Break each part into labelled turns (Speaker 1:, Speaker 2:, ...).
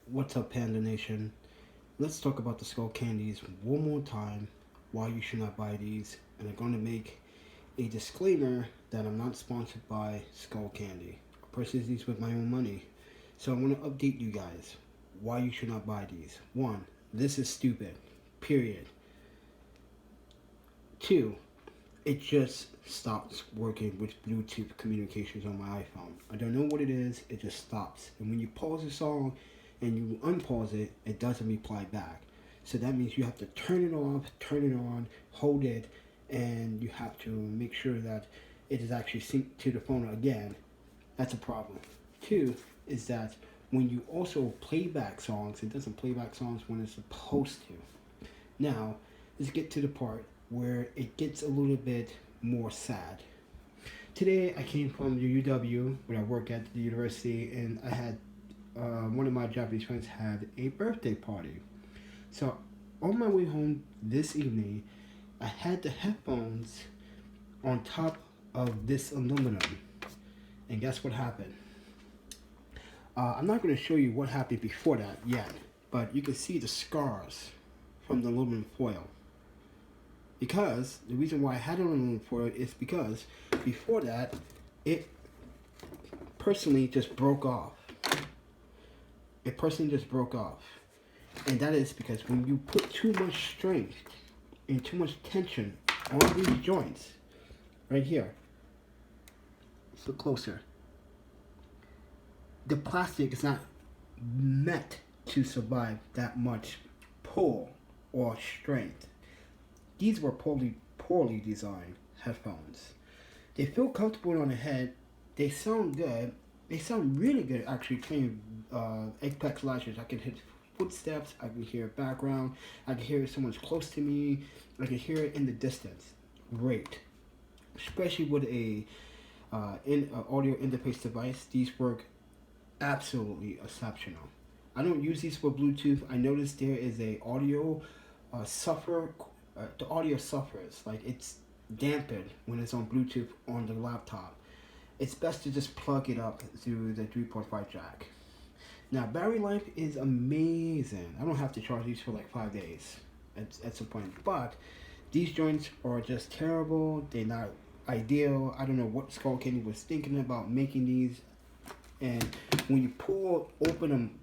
Speaker 1: What's up, Panda Nation? Let's talk about the SkullCandies one more time. Why you should not buy these, and I'm going to make a disclaimer that I'm not sponsored by SkullCandy. I purchased these with my own money, so I want to update you guys. Why you should not buy these? One, this is stupid. Period. Two, it just stops working with Bluetooth communications on my iPhone. I don't know what it is. It just stops, and when you pause a song and you unpause it, it doesn't reply back. So that means you have to turn it off, turn it on, hold it, and you have to make sure that it is actually synced to the phone again. That's a problem. Two is that when you also play back songs, it doesn't play back songs when it's supposed to. Now, let's get to the part where it gets a little bit more sad. Today I came from the UW, where I work at the university, and I had one of my Japanese friends had a birthday party. So on my way home this evening, I had the headphones on top of this aluminum. And guess what happened? I'm not going to show you what happened before that yet, but you can see the scars from the aluminum foil. Because the reason why I had it on aluminum foil is because before that, it personally just broke off. It personally just broke off. And that is because when you put too much strength and too much tension on these joints, right here, let's look closer, the plastic is not meant to survive that much pull or strength. These were poorly designed headphones. They feel comfortable on the head. They sound good. They sound really good actually playing Apex Legends. I can hit footsteps, I can hear background, I can hear someone's close to me, I can hear it in the distance. Great. Especially with a audio interface device, these work absolutely exceptional. I don't use these for Bluetooth. I noticed there is a audio the audio suffers, like it's dampened when it's on Bluetooth on the laptop. It's best to just plug it up through the 3.5 jack. Now, battery life is amazing. I don't have to charge these for like 5 days at some point. But these joints are just terrible. They're not ideal. I don't know what SkullCandy was thinking about making these. And when you open them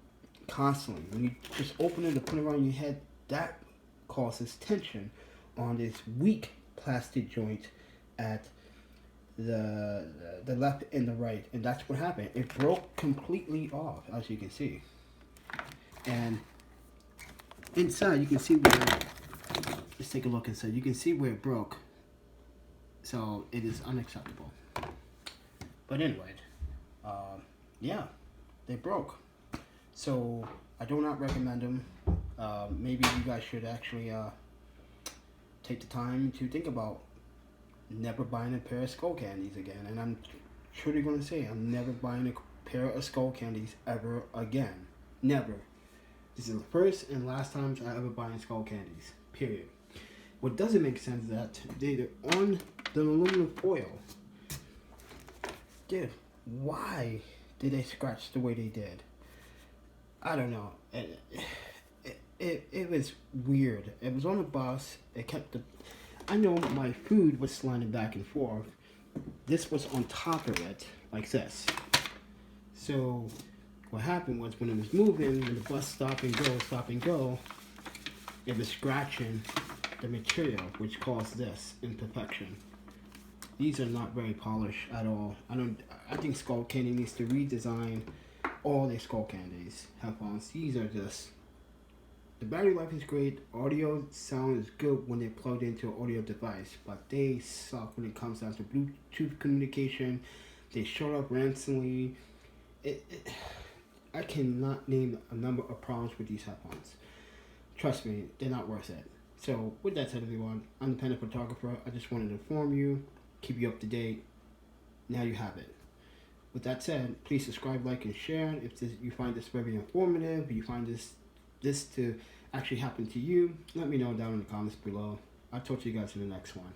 Speaker 1: constantly, when you just open it and put it around your head, that causes tension on this weak plastic joint at the left and the right, and that's what happened. It broke completely off, as you can see. And inside, you can see where. Let's take a look inside. You can see where it broke. So it is unacceptable. But anyway, yeah, they broke. So I do not recommend them. Maybe you guys should actually take the time to think about never buying a pair of SkullCandies again. And I'm truly going to say I'm never buying a pair of SkullCandies ever again. Never. This is the first and last times I ever buy SkullCandies. Period. What doesn't make sense is that they're on the aluminum foil. Dude, why did they scratch the way they did? I don't know. It was weird. It was on the bus. It kept the. I know my food was sliding back and forth. This was on top of it, like this. So what happened was when it was moving, when the bus stop and go, it was scratching the material, which caused this imperfection. These are not very polished at all. I think SkullCandy needs to redesign all their SkullCandies headphones. These are just. The battery life is great. Audio sound is good when they're plugged into an audio device, but they suck when it comes down to Bluetooth communication. They shut up randomly. I cannot name a number of problems with these headphones. Trust me, they're not worth it. So with that said, everyone, I'm the Panda Photographer. I just wanted to inform you, keep you up to date. Now you have it. With that said, please subscribe, like, and share. If you find this very informative, if you find this to actually happen to you, let me know down in the comments below. I'll talk to you guys in the next one.